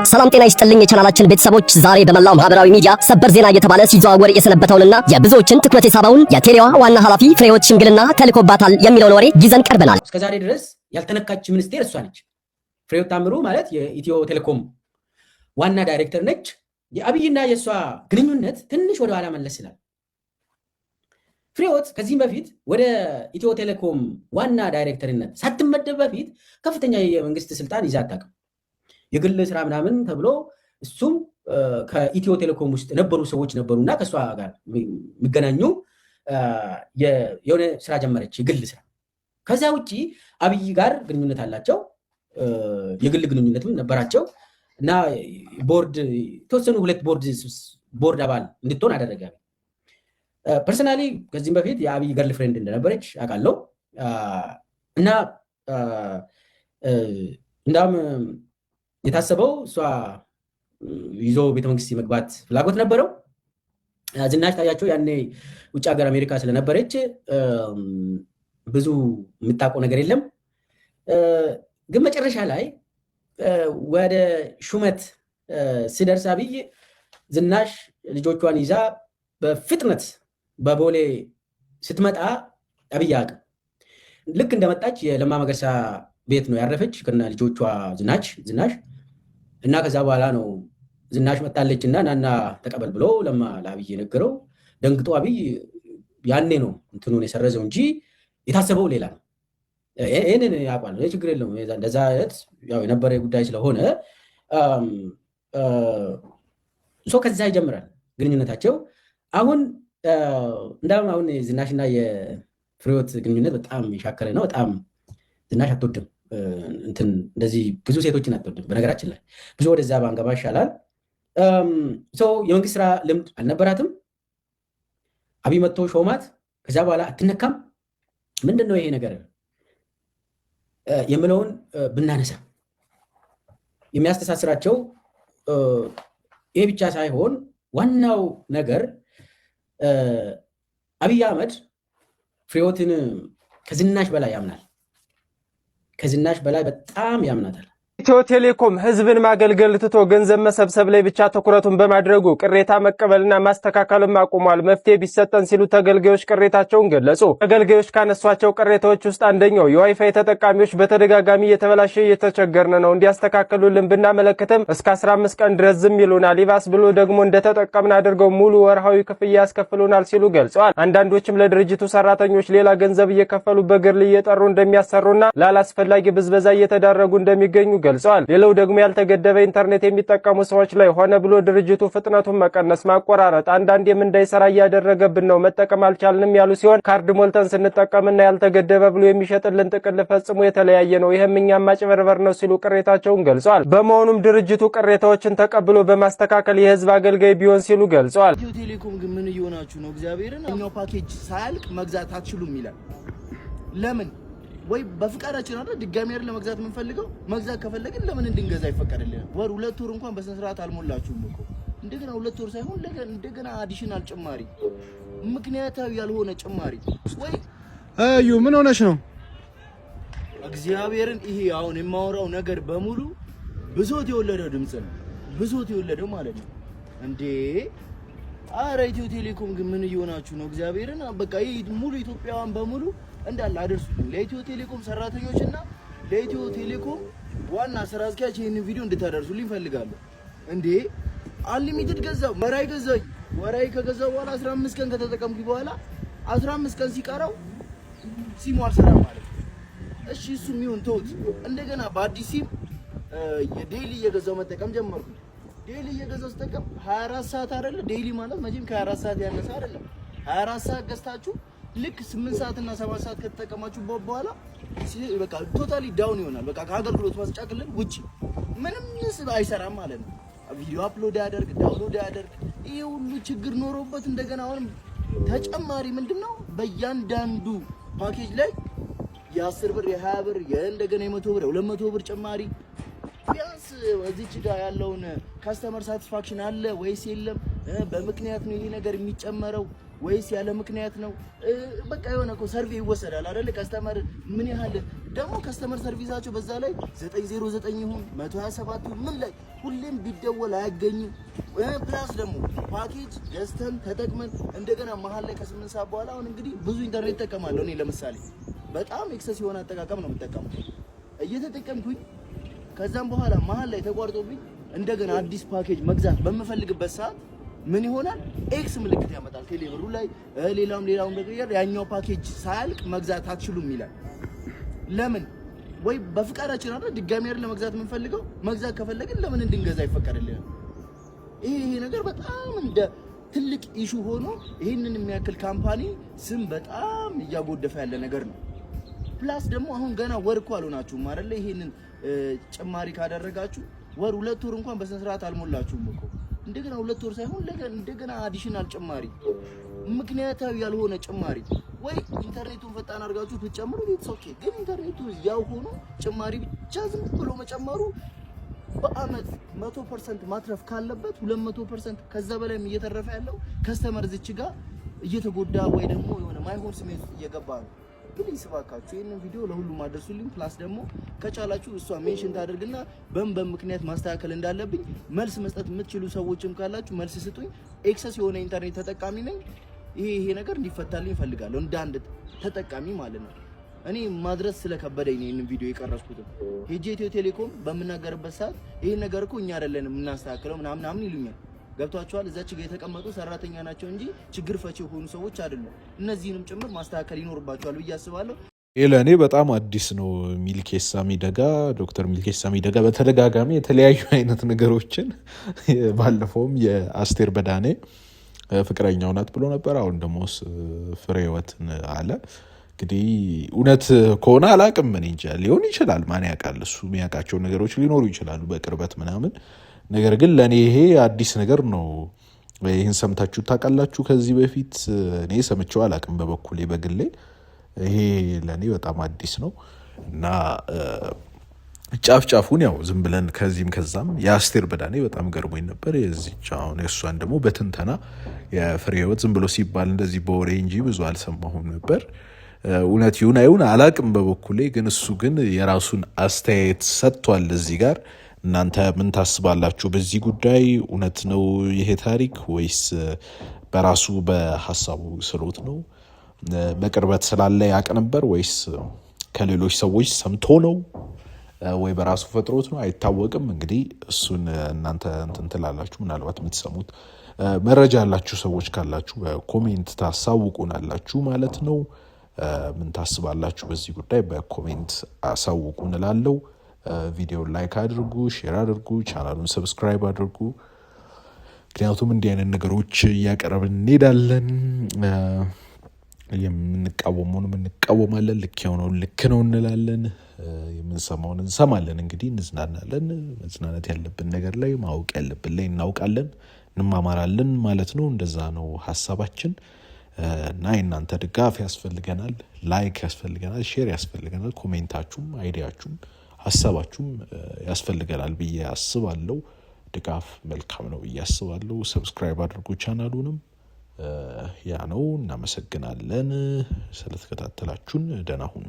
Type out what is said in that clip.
ሰላም ጤና ይስጥልኝ የቻናላችን ቤተሰቦች ዛሬ በመላው ማህበራዊ ሚዲያ ሰበር ዜና እየተባለ ሲዘዋወር የሰነበተውንና የብዙዎችን ትኩረት የሳበውን የቴሌዋ ዋና ኃላፊ ፍሬህይወት ሽምግልና ተልኮባታል የሚለውን ወሬ ይዘን ቀርበናል። እስከዛሬ ድረስ ያልተነካች ሚኒስቴር እሷ ነች። ፍሬህይወት ታምሩ ማለት የኢትዮ ቴሌኮም ዋና ዳይሬክተር ነች። የአብይና የሷ ግንኙነት ትንሽ ወደ ኋላ መለስ ይላል። ፍሬህይወት ከዚህም በፊት ወደ ኢትዮ ቴሌኮም ዋና ዳይሬክተርነት ሳትመደብ በፊት ከፍተኛ የመንግስት ስልጣን ይዛ አታውቅም። የግል ስራ ምናምን ተብሎ እሱም ከኢትዮ ቴሌኮም ውስጥ ነበሩ ሰዎች ነበሩና ከሷ ጋር የሚገናኙ የሆነ ስራ ጀመረች፣ የግል ስራ። ከዛ ውጪ አብይ ጋር ግንኙነት አላቸው፣ የግል ግንኙነትም ነበራቸው እና ቦርድ የተወሰኑ ሁለት ቦርድ አባል እንድትሆን አደረገ። ፐርሰናሊ ከዚህም በፊት የአብይ ገርል ፍሬንድ እንደነበረች አውቃለሁ እና እንዳውም የታሰበው እሷ ይዞ ቤተመንግስት የመግባት ፍላጎት ነበረው። ዝናሽ ታያቸው ያኔ ውጭ ሀገር አሜሪካ ስለነበረች ብዙ የምታውቀው ነገር የለም። ግን መጨረሻ ላይ ወደ ሹመት ሲደርስ አብይ ዝናሽ ልጆቿን ይዛ በፍጥነት በቦሌ ስትመጣ አብይ አያውቅም። ልክ እንደመጣች የለማ መገርሳ ቤት ነው ያረፈች ከና ልጆቿ ዝናሽ እና ከዛ በኋላ ነው ዝናሽ መጣለች እና ናና ተቀበል ብሎ ለማ ለአብይ ነገረው። ደንግጦ አብይ ያኔ ነው እንትኑን የሰረዘው እንጂ የታሰበው ሌላ ነው። ይሄንን ያውቃል፣ ችግር የለውም። እንደዛ ያው የነበረ ጉዳይ ስለሆነ ከዛ ይጀምራል ግንኙነታቸው። አሁን እንዳውም አሁን ዝናሽና የፍሬህይወት ግንኙነት በጣም የሻከረ ነው። በጣም ዝናሽ አትወድም እንትን እንደዚህ ብዙ ሴቶችን አትወድም። በነገራችን ላይ ብዙ ወደዛ ባንገባ ይሻላል። የመንግስት ስራ ልምድ አልነበራትም። አብይ መጥቶ ሾማት። ከዛ በኋላ አትነካም። ምንድን ነው ይሄ ነገር የምለውን ብናነሳ የሚያስተሳስራቸው ይሄ ብቻ ሳይሆን ዋናው ነገር አብይ አህመድ ፍሬህይወትን ከዝናሽ በላይ ያምናል። ከዝናሽ በላይ በጣም ያምናታል። ኢትዮ ቴሌኮም ህዝብን ማገልገል ትቶ ገንዘብ መሰብሰብ ላይ ብቻ ትኩረቱን በማድረጉ ቅሬታ መቀበልና ማስተካከልም አቁሟል። መፍትሄ ቢሰጠን ሲሉ ተገልጋዮች ቅሬታቸውን ገለጹ። ተገልጋዮች ካነሷቸው ቅሬታዎች ውስጥ አንደኛው የዋይፋይ ተጠቃሚዎች በተደጋጋሚ እየተበላሸ እየተቸገርን ነው፣ እንዲያስተካክሉልን ብናመለክትም እስከ 15 ቀን ድረስ ዝም ይሉናል፣ ይባስ ብሎ ደግሞ እንደተጠቀምን አድርገው ሙሉ ወርሃዊ ክፍያ ያስከፍሉናል ሲሉ ገልጸዋል። አንዳንዶችም ለድርጅቱ ሰራተኞች ሌላ ገንዘብ እየከፈሉ በግርል እየጠሩ እንደሚያሰሩና ላላስፈላጊ ብዝበዛ እየተዳረጉ እንደሚገኙ ገልጸዋል። ሌላው ደግሞ ያልተገደበ ኢንተርኔት የሚጠቀሙ ሰዎች ላይ ሆነ ብሎ ድርጅቱ ፍጥነቱን መቀነስ፣ ማቆራረጥ፣ አንዳንዴም እንዳይሰራ እያደረገብን ነው፣ መጠቀም አልቻልንም ያሉ ሲሆን ካርድ ሞልተን ስንጠቀምና ያልተገደበ ብሎ የሚሸጥልን ጥቅል ፈጽሞ የተለያየ ነው፣ ይህም እኛም ማጭበርበር ነው ሲሉ ቅሬታቸውን ገልጸዋል። በመሆኑም ድርጅቱ ቅሬታዎችን ተቀብሎ በማስተካከል የህዝብ አገልጋይ ቢሆን ሲሉ ገልጸዋል። ኢትዮ ቴሌኮም ግን ምን እየሆናችሁ ነው? እግዚአብሔርን እኛው ፓኬጅ ሳያልቅ መግዛት አትችሉም ይላል። ለምን ወይ በፍቃዳችን አይደል ድጋሚ አይደል ለመግዛት የምንፈልገው? መግዛት ከፈለግን ለምን እንድንገዛ ይፈቀድልናል? ወር 2 ወር እንኳን በስነ ስርዓት አልሞላችሁም እኮ እንደገና 2 ወር ሳይሆን እንደገና አዲሽናል ጭማሪ፣ ምክንያታዊ ያልሆነ ጭማሪ። ወይ አዩ ምን ሆነሽ ነው? እግዚአብሔርን ይሄ አሁን የማወራው ነገር በሙሉ ብሶት የወለደው ድምጽ ነው። ብሶት የወለደው ማለት ነው እንዴ! አረ ኢትዮ ቴሌኮም ግን ምን እየሆናችሁ ነው? እግዚአብሔርን በቃ ይሄ ሙሉ ኢትዮጵያውያን በሙሉ እንዳለ አድርሱልኝ። ለኢትዮ ቴሌኮም ሰራተኞችና ለኢትዮ ቴሌኮም ዋና ስራ አስኪያጅ ይሄን ቪዲዮ እንድታደርሱልኝ ፈልጋለሁ። እንዴ አንሊሚትድ ገዛው፣ ወራይ ከገዛው በኋላ 15 ቀን ከተጠቀምኩ በኋላ 15 ቀን ሲቀረው ሲሙ አልሰራም ማለት። እሺ እሱም ይሁን ተውት። እንደገና በአዲስ ሲም የዴይሊ እየገዛው መጠቀም ጀመርኩ። ዴይሊ እየገዛው ተጠቀም 24 ሰዓት አይደለ? ዴይሊ ማለት መቼም ከ24 ሰዓት ያነሰ አይደለም። 24 ሰዓት ገዝታችሁ ልክ 8 ሰዓት እና 7 ሰዓት ከተጠቀማችሁ በኋላ በቃ ቶታሊ ዳውን ይሆናል። በቃ ከአገልግሎት መስጫ ክልል ውጪ ምንም አይሰራም ማለት ነው። ቪዲዮ አፕሎድ ያደርግ ዳውንሎድ ያደርግ ይሄ ሁሉ ችግር ኖሮበት እንደገና አሁንም ተጨማሪ ምንድነው በእያንዳንዱ ፓኬጅ ላይ የ10 ብር የ20 ብር እንደገና የ100 ብር የ200 ብር ጭማሪ። ቢያንስ እዚች ጋር ያለውን ካስተመር ሳቲስፋክሽን አለ ወይስ የለም? በምክንያት ነው ይሄ ነገር የሚጨመረው ወይስ ያለ ምክንያት ነው? በቃ የሆነ እኮ ሰርቬይ ይወሰዳል አይደል? ከስተመር ምን ያህል ደግሞ ከስተመር ሰርቪሳቸው በዛ ላይ 909 ይሁን 127 ምን ላይ ሁሌም ቢደወል አያገኙም። ፕላስ ደግሞ ፓኬጅ ገዝተን ተጠቅመን እንደገና መሀል ላይ ከ8 ሰዓት በኋላ አሁን እንግዲህ ብዙ ኢንተርኔት ተጠቀማለሁ እኔ ለምሳሌ በጣም ኤክሰስ የሆነ አጠቃቀም ነው የምጠቀመው እየተጠቀምኩኝ ከዛም በኋላ መሀል ላይ ተቋርጦብኝ እንደገና አዲስ ፓኬጅ መግዛት በመፈልግበት ሰዓት ምን ይሆናል ኤክስ ምልክት ያመጣል ቴሌብሩ ላይ ሌላም ነገር ያኛው ፓኬጅ ሳያልቅ መግዛት አትችሉም ይላል። ለምን ወይ በፍቃዳችን አይደል ድጋሚ አይደል ለመግዛት የምንፈልገው መግዛት ከፈለግን ለምን እንድንገዛ ይፈቀድልናል? ይሄ ነገር በጣም እንደ ትልቅ ኢሹ ሆኖ ይሄንን የሚያክል ካምፓኒ ስም በጣም እያጎደፈ ያለ ነገር ነው። ፕላስ ደግሞ አሁን ገና ወር እኮ አልሆናችሁም አይደል ይሄንን ጭማሪ ካደረጋችሁ ወር 2 ወር እንኳን በስነ ስርዓት አልሞላችሁም እኮ እንደገና 2 ወር ሳይሆን እንደገና አዲሽናል ጭማሪ ምክንያታዊ ያልሆነ ጭማሪ ወይ ኢንተርኔቱን ፈጣን አድርጋችሁ ብትጨምሩ ኢትስ ኦኬ ግን ኢንተርኔቱ ያው ሆኖ ጭማሪ ብቻ ዝም ብሎ መጨመሩ በአመት 100% ማትረፍ ካለበት 200% ከዛ በላይም እየተረፈ ያለው ከስተመር ዝች ጋር እየተጎዳ ወይ ደግሞ የሆነ ማይሆን ስሜት እየገባ ነው። ፕሊስ ባካችሁ ይሄንን ቪዲዮ ለሁሉም አድርሱልኝ። ፕላስ ደግሞ ከቻላችሁ እሷ ሜንሽን ታደርግና በምክንያት ማስተካከል እንዳለብኝ መልስ መስጠት የምትችሉ ሰዎችም ካላችሁ መልስ ስጡኝ። ኤክሰስ የሆነ ኢንተርኔት ተጠቃሚ ነኝ። ይሄ ነገር እንዲፈታልኝ እፈልጋለሁ እንደ አንድ ተጠቃሚ ማለት ነው። እኔ ማድረስ ስለከበደኝ ነው ይሄንን ቪዲዮ የቀረጽኩት። ሄጄ ኢትዮ ቴሌኮም በመናገርበት ሰዓት ይሄን ነገር እኮ እኛ አይደለንም የምናስተካክለው ምናምን ይሉኛል። ገብቷቸዋል። እዛች ጋር የተቀመጡ ሰራተኛ ናቸው እንጂ ችግር ፈቺ የሆኑ ሰዎች አይደሉም። እነዚህንም ጭምር ማስተካከል ይኖርባቸዋል ብዬ አስባለሁ። ለእኔ በጣም አዲስ ነው። ሚልኬሳ ሚደጋ ዶክተር ሚልኬሳ ሚደጋ በተደጋጋሚ የተለያዩ አይነት ነገሮችን ባለፈውም የአስቴር በዳኔ ፍቅረኛው ናት ብሎ ነበር። አሁን ደግሞ ፍሬህይወትን አለ። እንግዲህ እውነት ከሆነ አላቅም ምን እንጃ ሊሆን ይችላል። ማን ያውቃል? እሱ የሚያውቃቸው ነገሮች ሊኖሩ ይችላሉ በቅርበት ምናምን። ነገር ግን ለእኔ ይሄ አዲስ ነገር ነው። ይህን ሰምታችሁ ታውቃላችሁ? ከዚህ በፊት እኔ ሰምቼው አላቅም በበኩሌ በግሌ። ይሄ ለእኔ በጣም አዲስ ነው እና ጫፍ ጫፉን ያው ዝም ብለን ከዚህም ከዛም የአስቴር በዳኔ በጣም ገርሞኝ ነበር። የዚች አሁን የእሷን ደግሞ በትንተና የፍሬህይወት ዝም ብሎ ሲባል እንደዚህ በወሬ እንጂ ብዙ አልሰማሁም ነበር። እውነት ይሁን አይሁን አላቅም በበኩሌ። ግን እሱ ግን የራሱን አስተያየት ሰጥቷል እዚህ ጋር። እናንተ ምን ታስባላችሁ በዚህ ጉዳይ? እውነት ነው ይሄ ታሪክ ወይስ በራሱ በሐሳቡ ስሎት ነው? በቅርበት ስላለ ያውቅ ነበር ወይስ ከሌሎች ሰዎች ሰምቶ ነው ወይ በራሱ ፈጥሮት ነው? አይታወቅም። እንግዲህ እሱን እናንተ እንትን ትላላችሁ። ምናልባት የምትሰሙት መረጃ ያላችሁ ሰዎች ካላችሁ በኮሜንት ታሳውቁናላችሁ ማለት ነው። ምን ታስባላችሁ በዚህ ጉዳይ? በኮሜንት አሳውቁን እላለሁ። ቪዲዮን ላይክ አድርጉ፣ ሼር አድርጉ፣ ቻናሉን ሰብስክራይብ አድርጉ። ምክንያቱም እንዲህ አይነት ነገሮች እያቀረብን እንሄዳለን። የምንቃወመውን እንቃወማለን፣ ልክ የሆነውን ልክ ነው እንላለን፣ የምንሰማውን እንሰማለን። እንግዲህ እንዝናናለን። መዝናናት ያለብን ነገር ላይ ማወቅ ያለብን ላይ እናውቃለን፣ እንማማራለን ማለት ነው። እንደዛ ነው ሀሳባችን እና የእናንተ ድጋፍ ያስፈልገናል፣ ላይክ ያስፈልገናል፣ ሼር ያስፈልገናል። ኮሜንታችሁም አይዲያችሁም ሀሳባችሁም ያስፈልገናል ብዬ አስባለሁ። ድጋፍ መልካም ነው ብዬ አስባለሁ። ሰብስክራይብ አድርጉ ቻናሉንም። ያ ነው። እናመሰግናለን ስለተከታተላችሁን። ደህና ሁኑ።